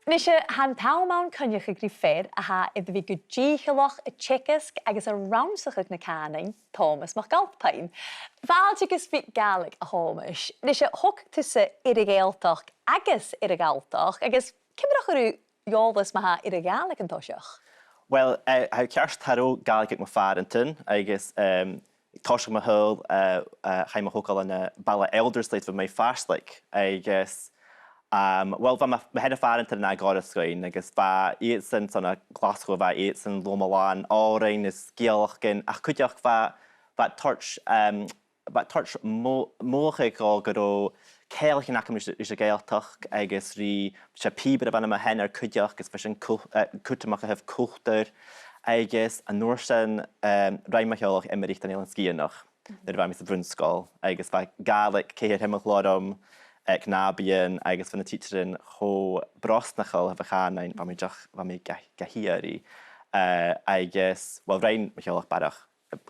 Nis han taumaun cynnych y griffir a ha iddo fi gwydíchalach y chicasg agos a ramsach ag na canain, Tòmas MacAilpein. Fal ti speak Gaelic a homish, nis hoc tusa urrainn agos urrainn agos cymrach yr iolus ma ha urrainn yn tosioch? Wel, how ceàrr taró Gaelic ag ma farantin, agos tosioch ma hul, chaim ma hocal yn bala elders leit fy mei farslik, agos wel, fa ma head farantin na Ghàidhlig, agos fa eitsyn son a Glasgow fa eitsyn lomalan, urrainn is Gaelic ach cuideachaidh fa torch mochig o gyro ceàrr yn acam is a Gaeltach agos ri se pibr fan yma hen ar cuideachaidh gus fysyn cwtamach a hef cwchtyr agos a norsen rai MacAilpein emerich dan eilan sgianach. Dyr fa mis y brunskol agos fa Gaelic ceir hemach lodom Cnabian agos fan y teacherin ho brosnachol hef a chanain fa mi gahiari agos wel rein MacAilpein barach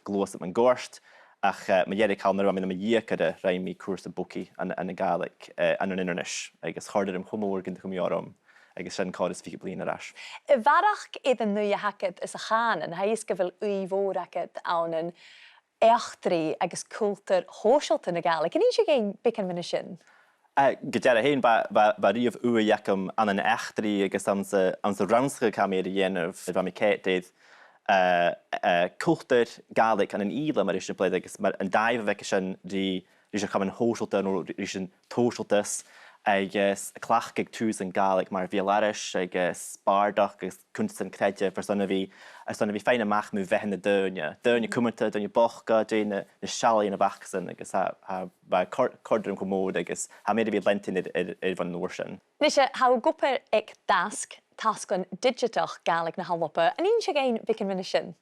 glwys am yn gorst ach mae ieri cael nyrwa mynd am y iacada rai mi cwrs y bwci yn y Gaelic yn yn internish agos chorder am chwmwr gyda chwmiorom agos sy'n codys fi blin arall. Farach iddyn nhw i hacad ys a chan yn haes gyfel wy fôr hacad awn yn eachtri agos cwlter hoesialt yn y Gaelic. Yn eisiau gein becan fyny sy'n? Gyda'r hyn, ba rif uile iacam an yn eachtri agos am sy ramscha cam i'r ienaf fa mi cetydd cwlter Gaelic an yn uile mae'r eisiau bled agos yn daif fec sy'n eisiau cam yn hoesialt yn eisiau toesialtas agos y clachgig tŵs yn Gaelic mae'r fialarish agos bardach agos cwnt yn credio fyr son fi fein amach mw fehen y dyrnia cwmynta, dyrnia bochga, dyrnia siali yn y bachsyn agos ba cordr yn cwmwyd agos ha meid fi lentyn i'r fan nwrsyn. Nisha, hau gwper ec tasg yn digitach Gaelic na halwapa, yn un siag ein fican fyny sy'n?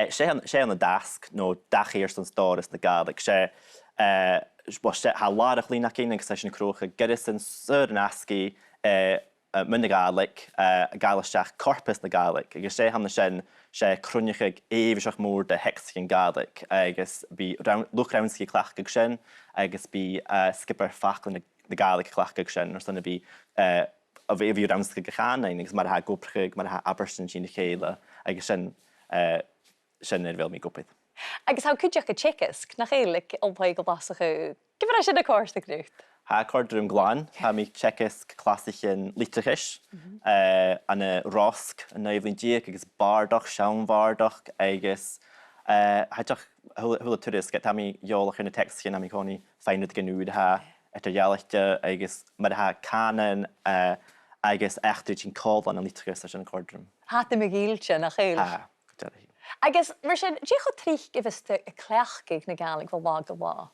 Se an y dasg no dach eir sy'n storys na Gaelic. Se ha larach lín ac ein agos sy'n crwch a gyrus yn syr yn asgu mynd na Gaelic, Gaelisteach corpus na Gaelic. Agos se han na se crwniachig eifisach môr de hexig yn Gaelic. Agos bi lwch raunsgi clachgig sy'n, agos bi skipper fachl na Gaelic clachgig sy'n, ors yna bi a fi raunsgi gachanain, agos mae'r ha gwprchig, mae'r ha abersyn sy'n cheile, agos sy'n fel mi gwpydd. Agos hau cwdiach y chicasg na Gaelic olpaig o basach yw? Gyfer eisiau y cwrs y grwyd? Ha cordr yn glan, ha mi checasg clasich yn litrichish, an y rosg yn neiflin diag, agos bardach, siawn bardach, agos haidach hwyl y turys, get ha mi iolach yn y text yn am i coni ffainwyd gynwyd ha et yr ialachta, agos mae'r ha canan agos echtyd sy'n codlan yn litrichis yn y cordrym. Ha dim y gilcha na Gaelic? Ha, gyda'r hi. Agos, mae'r sy'n, diolch o trich gyfysta y cleachgig na Gaelic fel wag o wa?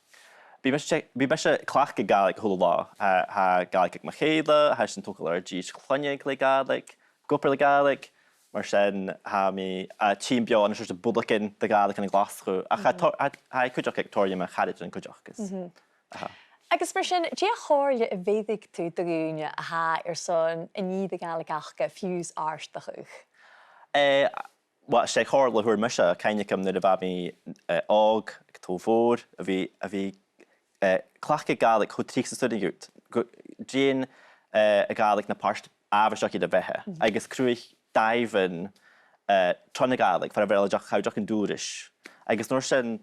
Bi mysio clachgig Gaelic hwyl la. Ha Gaelic ag MacAilpein, ha sy'n tŵgol ar gys chloniag le Gaelic, gwpr le Gaelic. Mae'r sy'n ha mi tîm bio yn ysgrifft y bwlygyn dy Gaelic yn y Glasgow. Ach ha cwdiach Victoria mae charid yn cwdiach. Agos mae'r sy'n, diolch chorle y feddig tu dy gwynia a ha i'r son yn i dy Gaelic achga ffiws arst ddech ych? Wel, se chorle hwyr mysio, cainig am nid y fab mi og, to fôr, a fi clachgig Gaelic hw trich sy'n stwydyn gwyd. Dyn y Gaelic na parst afyrsioch i dy fehe. Agos crwych daifyn tron y Gaelic, ffordd fel hawdioch yn dŵrish. Agos nôr sy'n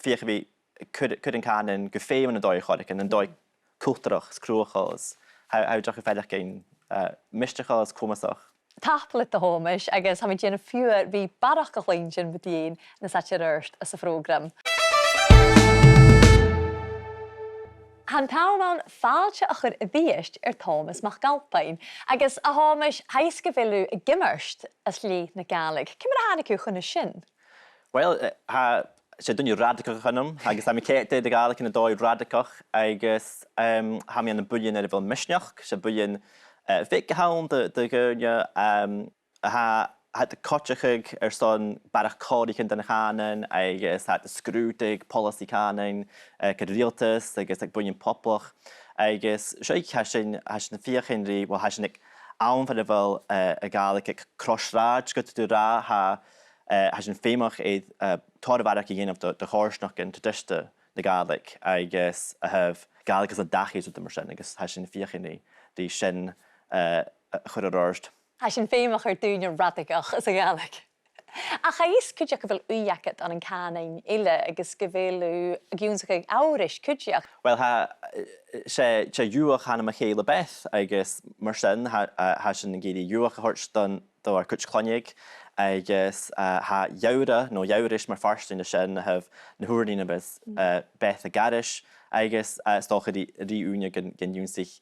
fiach fi cwyd yn canon gyffeim yn y doi chodig yn doi cwltrach, sgrwchos. Hawdioch y ffedach ein mistrachos, cwmasach. Taplet y homish, agos ham i dyn y ffiwyr fi barach gychlein fy dyn na satcher yrst as y program. Han taw mewn falcha achor y ddiest Tòmas MacAilpein, agos a homish haes gyfelw y gymyrst as li na Gaelic. Cym yr hannig yw'ch yn y sy'n? Wel, se dyn yw radicach hynnym, agos am i cetyd y Gaelic yn y doi radicach, agos ham i an y bwylyn ar y fel misniach, se bwylyn fic hawn dy gyrnia, had y cotchachig son barach codig yn dyn chanan, agos had y sgrwdig, polisi canan, cydrialtas, agos ag bwyn poplach, agos siog hasyn fiach yn rhi, wel hasyn awn fan fel y Gaelic ag crosrad, gyda dy ra, hasyn feumach eid torf arach i gynaf dy chorsnach yn tydysta dy Gaelic, agos a hef Gaelic as a dachis wrth ymwysyn, agos hasyn fiach yn rhi, di sy'n chur aráist. A sin feumach dúine radicach as a Gaelic. A chaís cuideach go bhfuil uideachaidh an cánainn uile agus go bhfuilú gúnsacha áiris cuideach. Well, sé dúach hanna MacAilpein beth agus mar sin sin géirí dúach a thuirt don ar cuideachainig agus jaura nó jauris mar farstin na sin na thuirlína bes beth a garis agus stocha rí úne gan dúnsich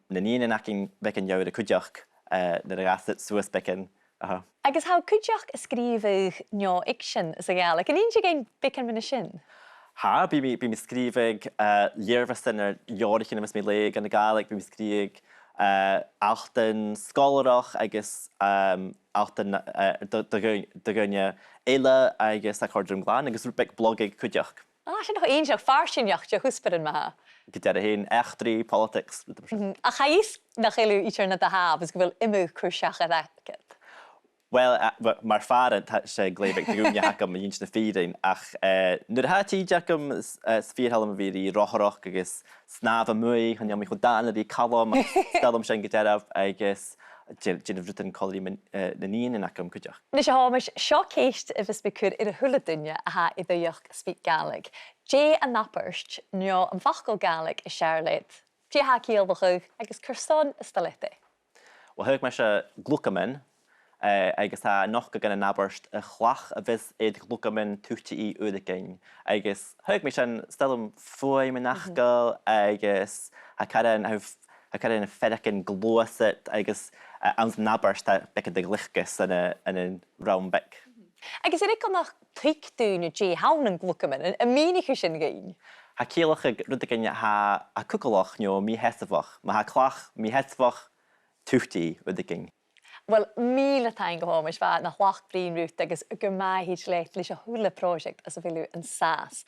na níana acin becin jaura cuideach na rasit suas becin. Agus how cuideach a scríomh neo iction as a Gaelic, an inse géin becin mena sin? Bí mi scríbig léirhastan ar jóiricin mis mé le gan na Gaelic, bí mi scríbig altan scolarach agus altan do gunne uile agus a chuirdrum gláán agus rúbeig blogig cuideach. Sin noch einseach farsinneach de húsparin maha. Gyda'r hyn echtrí, politics. A chaís nach ilú ítar na a haf, ys gyfil imú cwrsiach a ddecad. Wel, mae'r ffarad sé gleibig dy gwmni hacam yn na ffyrin, ach nid ha ti jacam sfyrhalam fi i rochoroch agos snaf a mwy, hynny am i chwdan ydi calom, stelom sy'n gydaraf agos Jyn y frytyn colli na nín yn acam cwdiach. Nes i homes sio ceist y fys bicwr i'r hwla dynia a ha i ddioch SpeakGaelic. Je a naperst nio am fachgol Gaelic y siarlid. Je ha cielbachwg agos cyrson ystylete. Wel, hyg mae eisiau glwcamen, agos ha noch gan y naberst y chlach a fys ed glwcamen tŵti i uideachaidh. Agos hyg mae eisiau stelom ffwy mynd achgal, agos ha caren y ffedacyn glwysit, agos ans naberst a becyd y glychgus yn y rawn bec. Agos yr eich o'ch twyc dŵn y je hawn yn glwcamen, y mínig yw sy'n gyn? Ha cielach rydych yn ha cwcoloch nio mi hesafach, mae ha clach mi hesafach tŵti uideachaidh. Wel, mil a ta'n gyhomes fa na chlach brin rwt agos y gymau hyd leit lys o hwle prosiect as y filw yn sas.